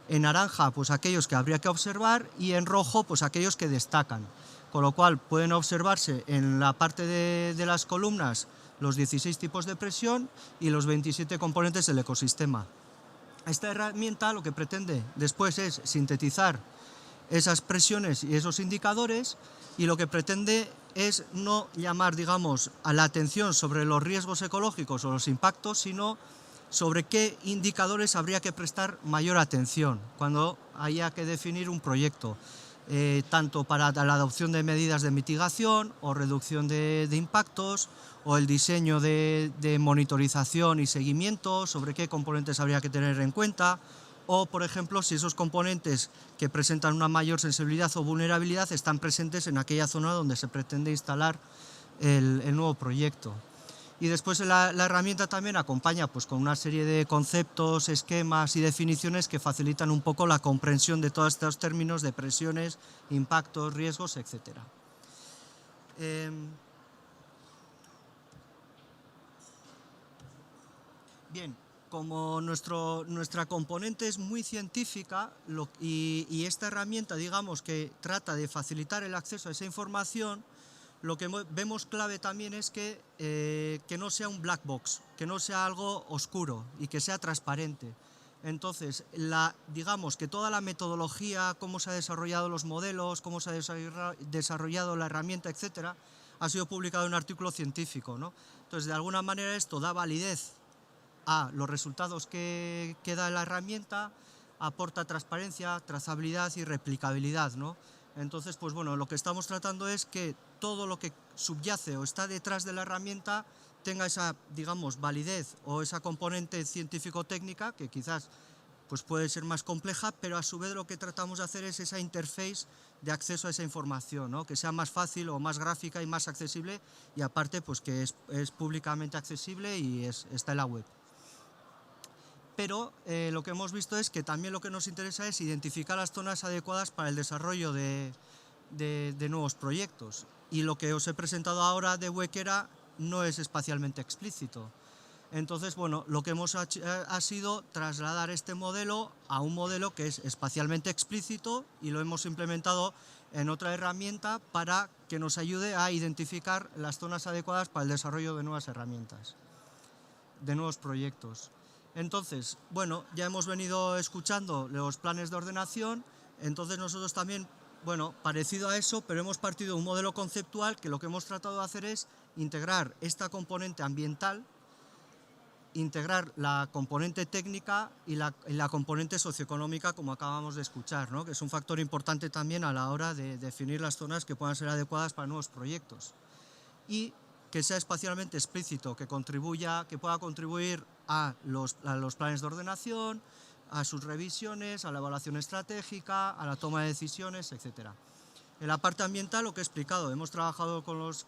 En naranja pues aquellos que habría que observar, y en rojo pues aquellos que destacan, con lo cual pueden observarse en la parte de las columnas los 16 tipos de presión y los 27 componentes del ecosistema. Esta herramienta lo que pretende después es sintetizar esas presiones y esos indicadores, y lo que pretende es no llamar, a la atención sobre los riesgos ecológicos o los impactos, sino sobre qué indicadores habría que prestar mayor atención cuando haya que definir un proyecto. tanto para la adopción de medidas de mitigación o reducción de impactos, o el diseño de monitorización y seguimiento sobre qué componentes habría que tener en cuenta, o, por ejemplo, si esos componentes que presentan una mayor sensibilidad o vulnerabilidad están presentes en aquella zona donde se pretende instalar el nuevo proyecto. Y después la herramienta también acompaña pues, con una serie de conceptos, esquemas y definiciones que facilitan un poco la comprensión de todos estos términos de presiones, impactos, riesgos, etc. Bien, como nuestra componente es muy científica y esta herramienta, digamos, que trata de facilitar el acceso a esa información, lo que vemos clave también es que no sea un black box, que no sea algo oscuro y que sea transparente. Entonces, digamos que toda la metodología, cómo se han desarrollado los modelos, cómo se ha desarrollado la herramienta, etcétera, ha sido publicado en un artículo científico, ¿no? Entonces, de alguna manera esto da validez a los resultados que da la herramienta, aporta transparencia, trazabilidad y replicabilidad, ¿no? Entonces, pues bueno, lo que estamos tratando es que todo lo que subyace o está detrás de la herramienta tenga esa, digamos, validez o esa componente científico-técnica que quizás pues puede ser más compleja, pero a su vez lo que tratamos de hacer es esa interface de acceso a esa información, ¿no? Que sea más fácil o más gráfica y más accesible, y aparte pues que es públicamente accesible y está en la web. Pero lo que hemos visto es que también lo que nos interesa es identificar las zonas adecuadas para el desarrollo de nuevos proyectos. Y lo que os he presentado ahora de Huequera no es espacialmente explícito. Entonces, bueno, lo que hemos ha sido trasladar este modelo a un modelo que es espacialmente explícito y lo hemos implementado en otra herramienta para que nos ayude a identificar las zonas adecuadas para el desarrollo de nuevas herramientas, de nuevos proyectos. Entonces, bueno, ya hemos venido escuchando los planes de ordenación, entonces nosotros también, bueno, parecido a eso, pero hemos partido de un modelo conceptual que lo que hemos tratado de hacer es integrar esta componente ambiental, integrar la componente técnica y la componente socioeconómica, como acabamos de escuchar, ¿no? Que es un factor importante también a la hora de definir las zonas que puedan ser adecuadas para nuevos proyectos. Y que sea espacialmente explícito, que pueda contribuir a los planes de ordenación, a sus revisiones, a la evaluación estratégica, a la toma de decisiones, etc. En la parte ambiental, lo que he explicado, hemos trabajado con los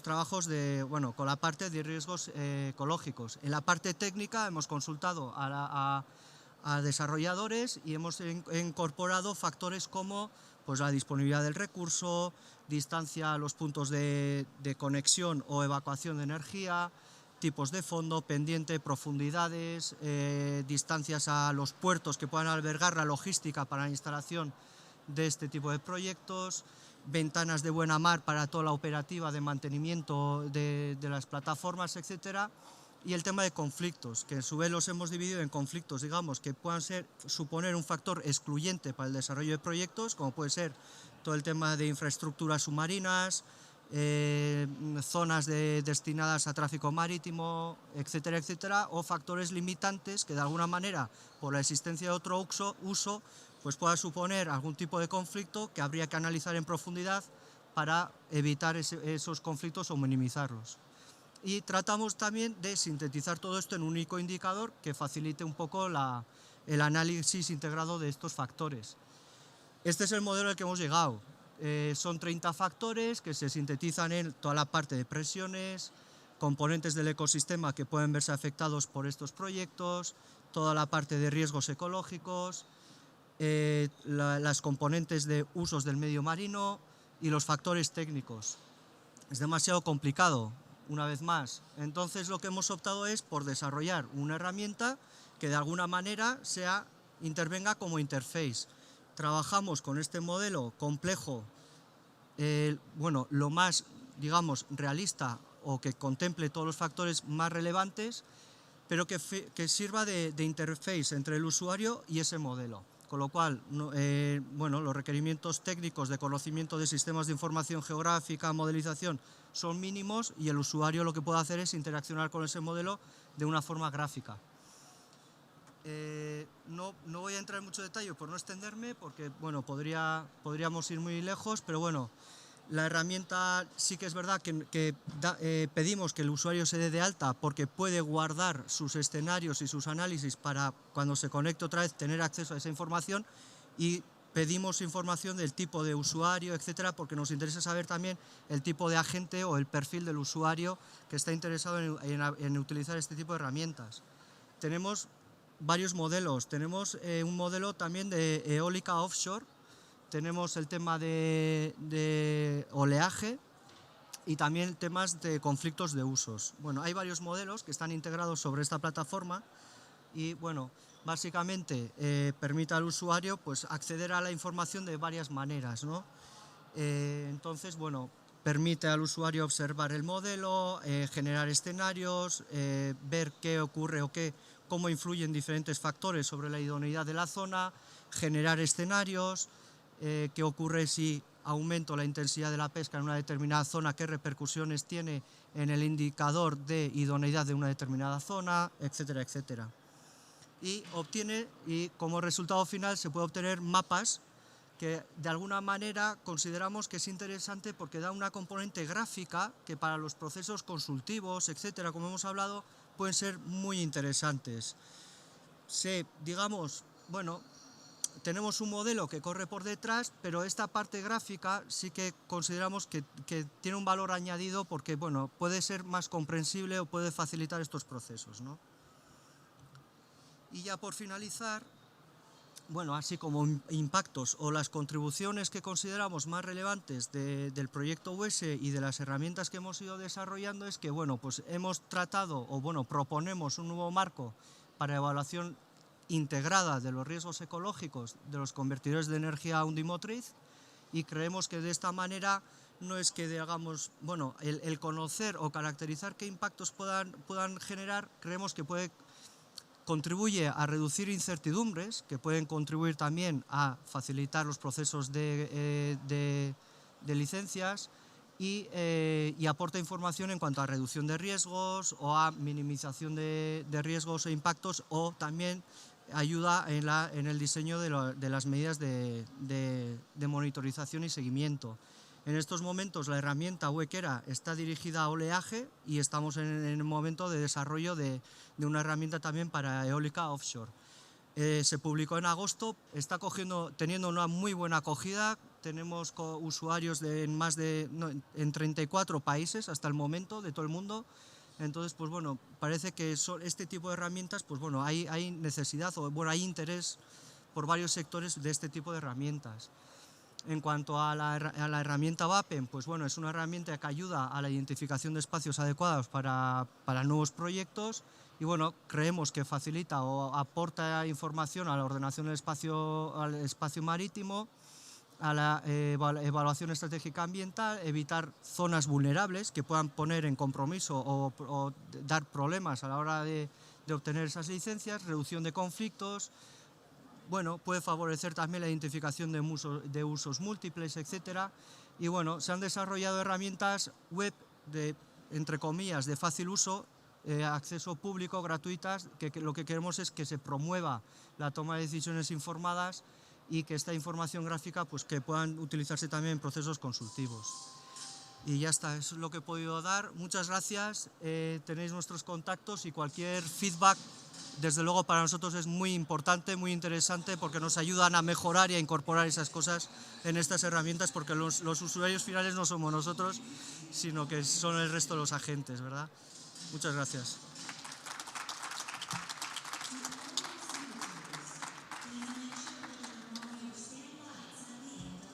trabajos con la parte de riesgos ecológicos. En la parte técnica hemos consultado a desarrolladores y hemos incorporado factores como pues, la disponibilidad del recurso, distancia a los puntos de conexión o evacuación de energía, tipos de fondo, pendiente, profundidades, distancias a los puertos que puedan albergar la logística para la instalación de este tipo de proyectos, ventanas de buena mar para toda la operativa de mantenimiento de las plataformas, etcétera, y el tema de conflictos, que a su vez los hemos dividido en conflictos, digamos, que puedan suponer un factor excluyente para el desarrollo de proyectos, como puede ser todo el tema de infraestructuras submarinas, zonas destinadas a tráfico marítimo, etcétera, etcétera, o factores limitantes que de alguna manera, por la existencia de otro uso, pues pueda suponer algún tipo de conflicto que habría que analizar en profundidad para evitar esos conflictos o minimizarlos. Y tratamos también de sintetizar todo esto en un único indicador que facilite un poco el análisis integrado de estos factores. Este es el modelo al que hemos llegado. Son 30 factores que se sintetizan en toda la parte de presiones, componentes del ecosistema que pueden verse afectados por estos proyectos, toda la parte de riesgos ecológicos, las componentes de usos del medio marino y los factores técnicos. Es demasiado complicado, una vez más. Entonces lo que hemos optado es por desarrollar una herramienta que de alguna manera intervenga como interface. Trabajamos con este modelo complejo, lo más, digamos, realista o que contemple todos los factores más relevantes, pero que sirva de interface entre el usuario y ese modelo. Con lo cual, los requerimientos técnicos de conocimiento de sistemas de información geográfica, modelización, son mínimos y el usuario lo que puede hacer es interaccionar con ese modelo de una forma gráfica. No voy a entrar en mucho detalle por no extenderme, porque bueno, podríamos ir muy lejos, pero bueno, la herramienta sí que es verdad que pedimos que el usuario se dé de alta porque puede guardar sus escenarios y sus análisis para cuando se conecte otra vez tener acceso a esa información, y pedimos información del tipo de usuario, etcétera, porque nos interesa saber también el tipo de agente o el perfil del usuario que está interesado en utilizar este tipo de herramientas. Tenemos varios modelos. Tenemos un modelo también de eólica offshore, tenemos el tema de oleaje y también temas de conflictos de usos. Bueno, hay varios modelos que están integrados sobre esta plataforma y, bueno, básicamente permite al usuario pues, acceder a la información de varias maneras, ¿no? Entonces, bueno, permite al usuario observar el modelo, generar escenarios, ver qué ocurre o cómo influyen diferentes factores sobre la idoneidad de la zona, generar escenarios, qué ocurre si aumento la intensidad de la pesca en una determinada zona, qué repercusiones tiene en el indicador de idoneidad de una determinada zona, etcétera, etcétera. Y como resultado final se puede obtener mapas que de alguna manera consideramos que es interesante porque da una componente gráfica que para los procesos consultivos, etcétera, como hemos hablado, pueden ser muy interesantes. Digamos, bueno, tenemos un modelo que corre por detrás, pero esta parte gráfica sí que consideramos que tiene un valor añadido porque, bueno, puede ser más comprensible o puede facilitar estos procesos, ¿no? Y ya por finalizar, bueno, así como impactos o las contribuciones que consideramos más relevantes del proyecto US y de las herramientas que hemos ido desarrollando es que, bueno, pues hemos tratado o, bueno, proponemos un nuevo marco para evaluación integrada de los riesgos ecológicos de los convertidores de energía undimotriz, y creemos que de esta manera no es que hagamos, bueno, el conocer o caracterizar qué impactos puedan generar, creemos que contribuye a reducir incertidumbres, que pueden contribuir también a facilitar los procesos de licencias y aporta información en cuanto a reducción de riesgos o a minimización de riesgos e impactos, o también ayuda en el diseño de las medidas de monitorización y seguimiento. En estos momentos la herramienta Huequera está dirigida a oleaje y estamos en el momento de desarrollo de una herramienta también para eólica offshore. Se publicó en agosto, está teniendo una muy buena acogida, tenemos usuarios en 34 países hasta el momento de todo el mundo. Entonces, pues bueno, parece que este tipo de herramientas, pues bueno, hay necesidad o bueno, hay interés por varios sectores de este tipo de herramientas. En cuanto a la herramienta VAPEN, pues bueno, es una herramienta que ayuda a la identificación de espacios adecuados para nuevos proyectos y bueno, creemos que facilita o aporta información a la ordenación del al espacio marítimo, a la evaluación estratégica ambiental, evitar zonas vulnerables que puedan poner en compromiso o dar problemas a la hora de obtener esas licencias, reducción de conflictos. Bueno, puede favorecer también la identificación de usos múltiples, etcétera. Y bueno, se han desarrollado herramientas web entre comillas, de fácil uso, acceso público, gratuitas, que lo que queremos es que se promueva la toma de decisiones informadas y que esta información gráfica pues que puedan utilizarse también en procesos consultivos. Y ya está, eso es lo que he podido dar. Muchas gracias, tenéis nuestros contactos y cualquier feedback, desde luego para nosotros es muy importante, muy interesante, porque nos ayudan a mejorar y a incorporar esas cosas en estas herramientas, porque los usuarios finales no somos nosotros, sino que son el resto de los agentes, ¿verdad? Muchas gracias.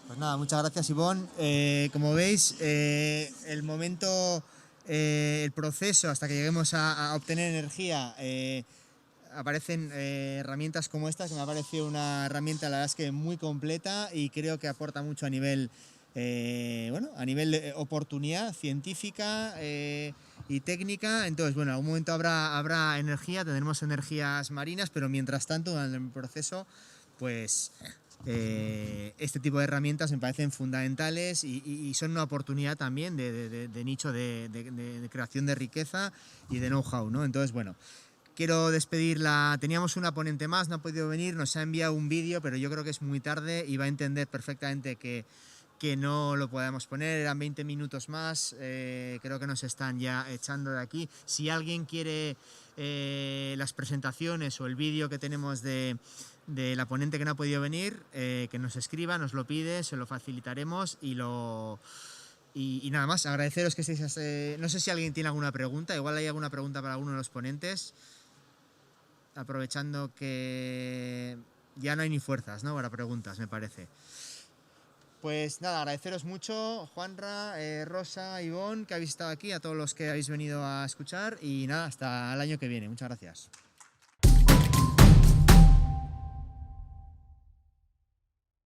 Pues nada, muchas gracias, Ivonne. Como veis, el proceso hasta que lleguemos a obtener energía, aparecen herramientas como esta, que me ha parecido una herramienta, la verdad es que muy completa, y creo que aporta mucho a nivel de oportunidad científica y técnica. Entonces, bueno, en algún momento habrá energía, tendremos energías marinas, pero mientras tanto, en el proceso, pues este tipo de herramientas me parecen fundamentales y son una oportunidad también de nicho de creación de riqueza y de know-how, ¿no? Entonces, bueno, quiero despedirla. Teníamos una ponente más, no ha podido venir, nos ha enviado un vídeo, pero yo creo que es muy tarde y va a entender perfectamente que no lo podemos poner. Eran 20 minutos más, creo que nos están ya echando de aquí. Si alguien quiere las presentaciones o el vídeo que tenemos de la ponente que no ha podido venir, que nos escriba, nos lo pide, se lo facilitaremos y nada más, agradeceros que estéis. No sé si alguien tiene alguna pregunta, igual hay alguna pregunta para alguno de los ponentes, aprovechando que ya no hay ni fuerzas, ¿no?, para preguntas, me parece. Pues nada, agradeceros mucho, Juanra, Rosa, Ivonne, que habéis estado aquí, a todos los que habéis venido a escuchar y nada, hasta el año que viene. Muchas gracias.